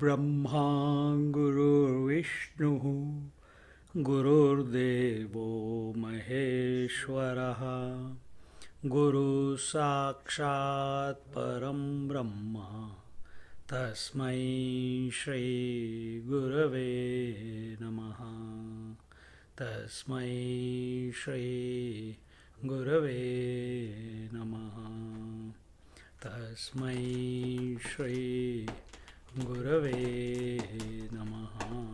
Brahma Guru Vishnu Gururdevo Maheshwaraha Guru Sakshat Param Brahma Tasmai Shri Gurave Namaha Tasmai Shri Gurave Namaha Tasmai Shri Gurave Namaha.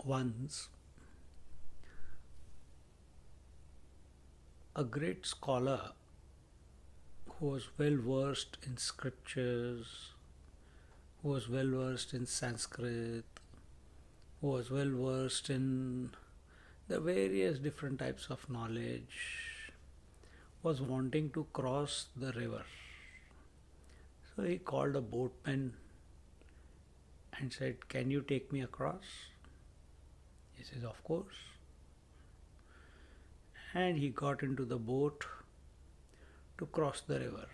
Once, a great scholar who was well versed in scriptures, who was well versed in Sanskrit, who was well versed in the various different types of knowledge, was wanting to cross the river. So he called a boatman and said, "Can you take me across?" He says, "Of course." And he got into the boat to cross the river.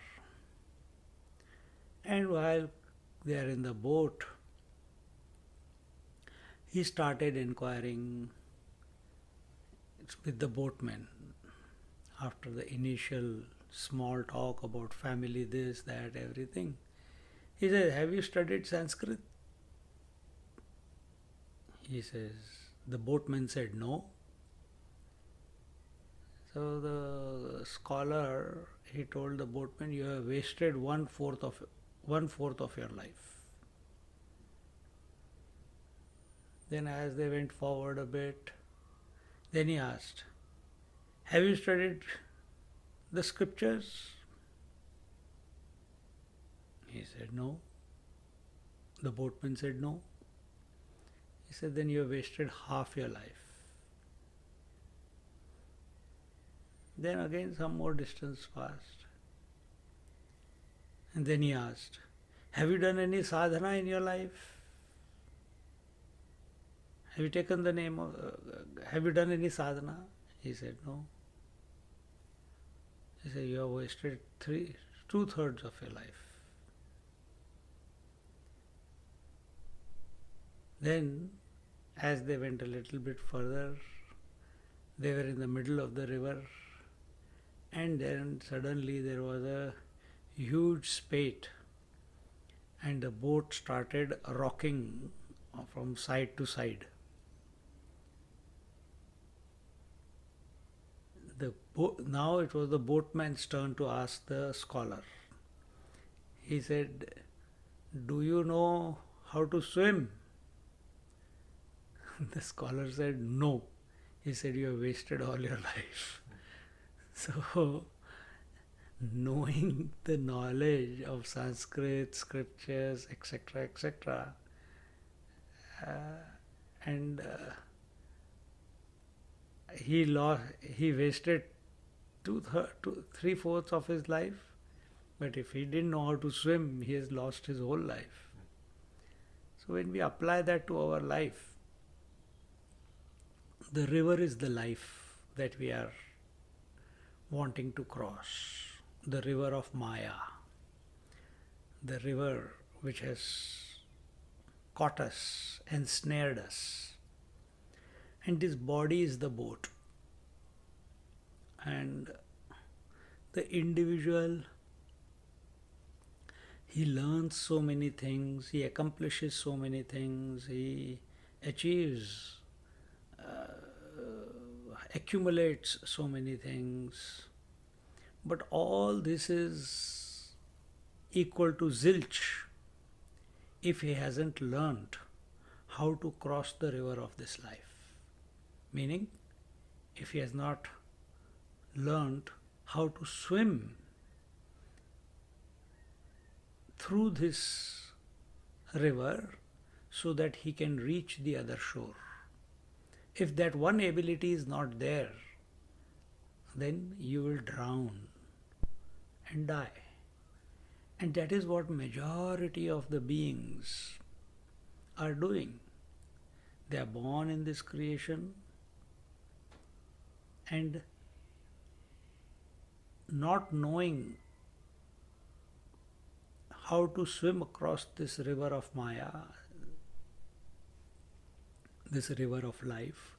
And while they are in the boat, he started inquiring with the boatman. After the initial small talk about family, this, that, everything, he says, "Have you studied Sanskrit?" He says, the boatman said, "No." So the scholar, he told the boatman, "You have wasted one fourth of your life." Then as they went forward a bit, then he asked, "Have you studied the scriptures?" He said, "No." The boatman said, "No." He said, "Then you have wasted half your life." Then again some more distance passed. And then he asked, "Have you done any sadhana in your life? Have you taken the name of, have you done any sadhana?" He said, "No." He said, "You have wasted two-thirds of your life." Then, as they went a little bit further, they were in the middle of the river, and then suddenly there was a huge spate, and the boat started rocking from side to side. Now it was the boatman's turn to ask the scholar. He said, "Do you know how to swim?" The scholar said, "No." He said, "You have wasted all your life." So, knowing the knowledge of Sanskrit, scriptures, etc., etc., and he wasted three-fourths of his life. But if he didn't know how to swim, he has lost his whole life. So when we apply that to our life, the river is the life that we are wanting to cross. The river of Maya. The river which has caught us, ensnared us. And this body is the boat. And the individual, he learns so many things, he accomplishes so many things, he achieves, accumulates so many things. But all this is equal to zilch if he hasn't learned how to cross the river of this life. Meaning, if he has not learned how to swim through this river so that he can reach the other shore. If that one ability is not there, then you will drown and die. And that is what majority of the beings are doing. They are born in this creation and not knowing how to swim across this river of Maya, this river of life,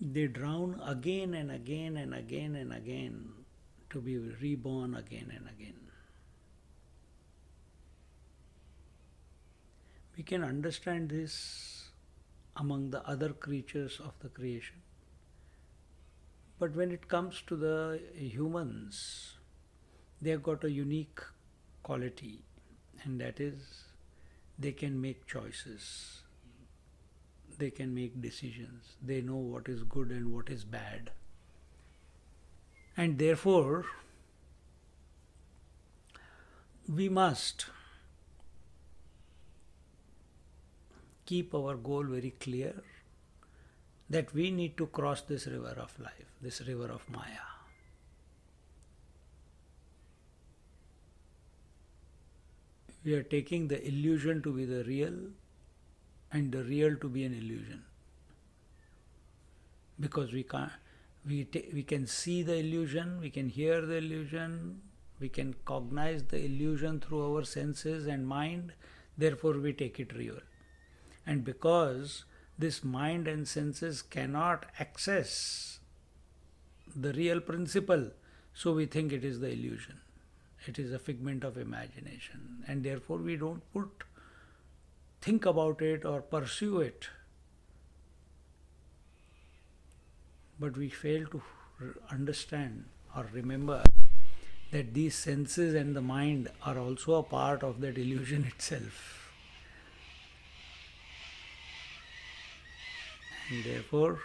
they drown again and again and again and again to be reborn again and again. We can understand this among the other creatures of the creation. But when it comes to the humans, they have got a unique quality, and that is they can make choices. They can make decisions. They know what is good and what is bad. And therefore, we must keep our goal very clear that we need to cross this river of life, this river of Maya. We are taking the illusion to be the real and the real to be an illusion. Because we can see the illusion, we can hear the illusion, we can cognize the illusion through our senses and mind, therefore we take it real. And because this mind and senses cannot access the real principle, so we think it is the illusion. It is a figment of imagination, and therefore we don't think about it or pursue it. But we fail to understand or remember that these senses and the mind are also a part of that illusion itself. And therefore,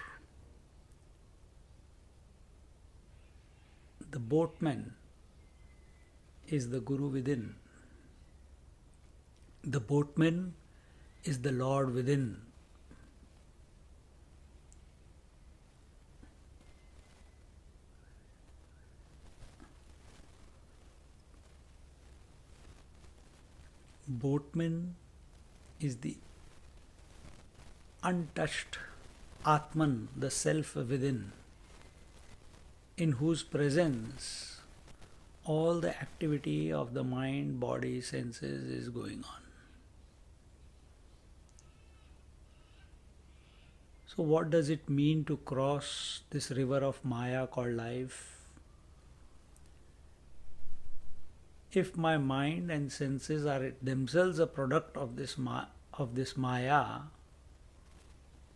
the boatman is the Guru within. The boatman is the Lord within. Boatman is the untouched Atman, the self within, in whose presence all the activity of the mind, body, senses is going on. So what does it mean to cross this river of Maya called life? If my mind and senses are themselves a product of this Maya,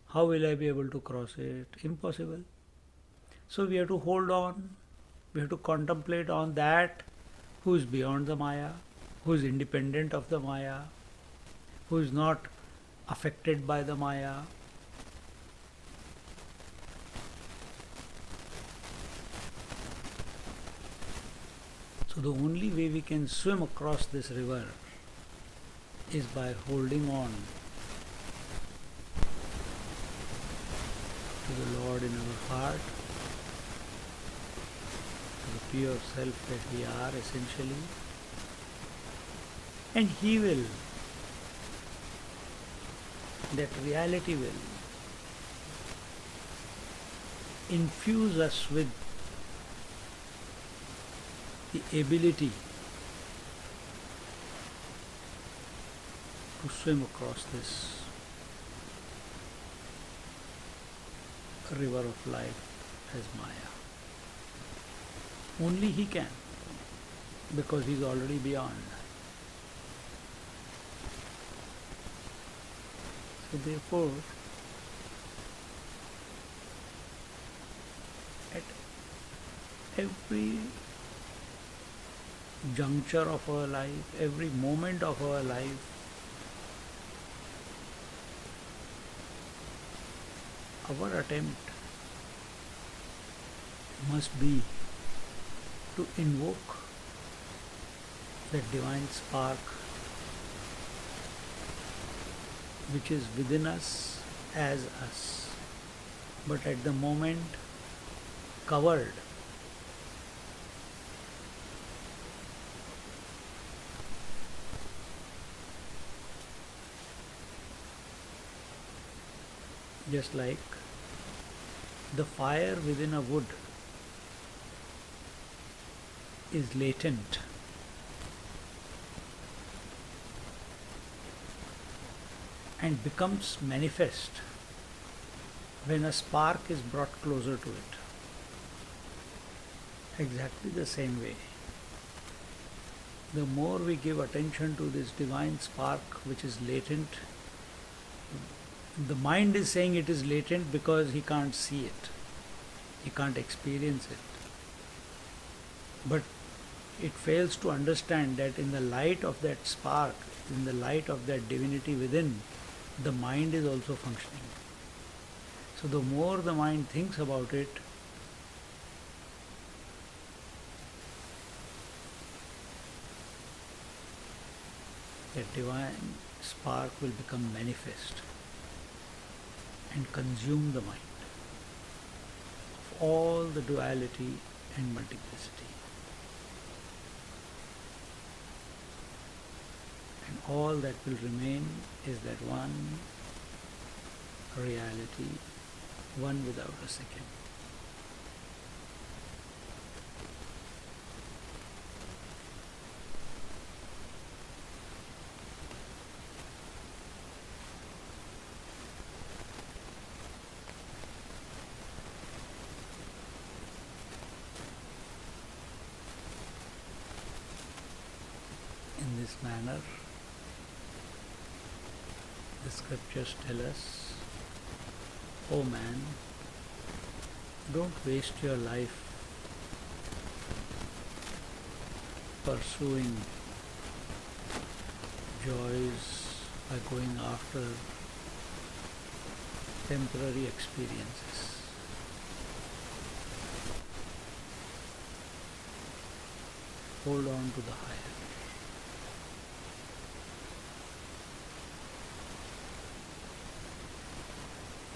how will I be able to cross it? Impossible. So we have to hold on. We have to contemplate on that who is beyond the Maya, who is independent of the Maya, who is not affected by the Maya. So the only way we can swim across this river is by holding on to the Lord in our heart, to the pure self that we are essentially, and He will, that reality will infuse us with the ability to swim across this river of life as Maya. Only He can, because He is already beyond. So therefore, at every juncture of our life, every moment of our life, our attempt must be to invoke that divine spark which is within us as us, but at the moment covered Just like the fire within a wood is latent and becomes manifest when a spark is brought closer to it. Exactly the same way, the more we give attention to this divine spark which is latent, the mind is saying it is latent because he can't see it, he can't experience it. But it fails to understand that in the light of that spark, in the light of that divinity within, the mind is also functioning. So the more the mind thinks about it, that divine spark will become manifest and consume the mind of all the duality and multiplicity. And all that will remain is that one reality, one without a second. In this manner, the scriptures tell us, "O man, don't waste your life pursuing joys by going after temporary experiences. Hold on to the higher.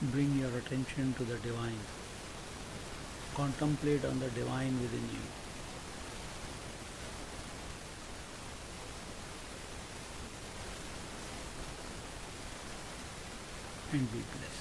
Bring your attention to the divine. Contemplate on the divine within you. And be blessed."